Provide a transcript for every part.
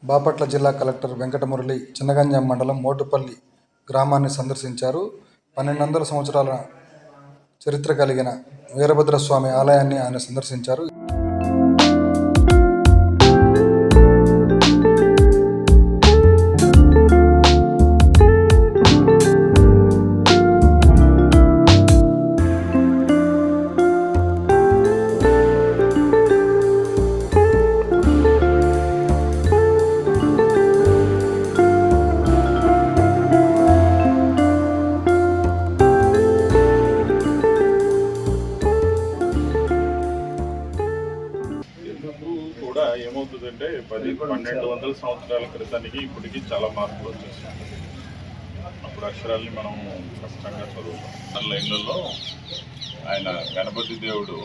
బాపట్ల జిల్లా కలెక్టర్ వెంకటమురళి చిన్నగంజాం మండలం మోటుపల్లి గ్రామాన్ని సందర్శించారు. 1200 సంవత్సరాల చరిత్ర కలిగిన వీరభద్రస్వామి ఆలయాన్ని ఆయన సందర్శించారు. కూడా ఏమవుతుందంటే 1200 సంవత్సరాల క్రితానికి ఇప్పటికి చాలా మార్పులు వచ్చేసాయి. అప్పుడు అక్షరాల్ని మనం కష్టంగా చదువుతాం. లైన్లలో ఆయన గణపతి దేవుడు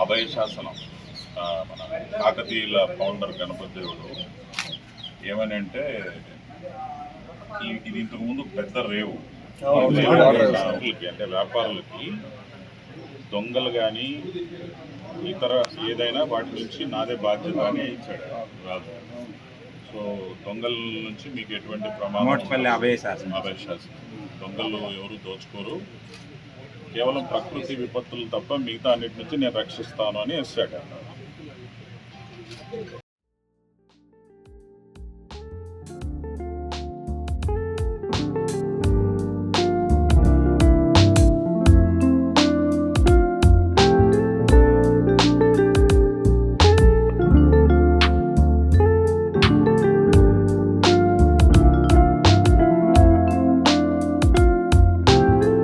అభయ శాసనం, మన కాకతీయుల ఫౌండర్ గణపతి దేవుడు ఏమని అంటే, ఇది ఇంతకుముందు పెద్ద రేవు, అంటే వ్యాపారులకి దొంగలు కానీ ఇతర ఏదైనా వాటి నుంచి నాదే బాధ్యత అని ఇచ్చాడు రాజు. సో దొంగల నుంచి మీకు ఎటువంటి ప్రమాదం, అభయ శాసనం, దొంగలు ఎవరు దోచుకోరు, కేవలం ప్రకృతి విపత్తులు తప్ప మిగతా అన్నిటి నుంచి నేను రక్షిస్తాను అని ఇచ్చాడు.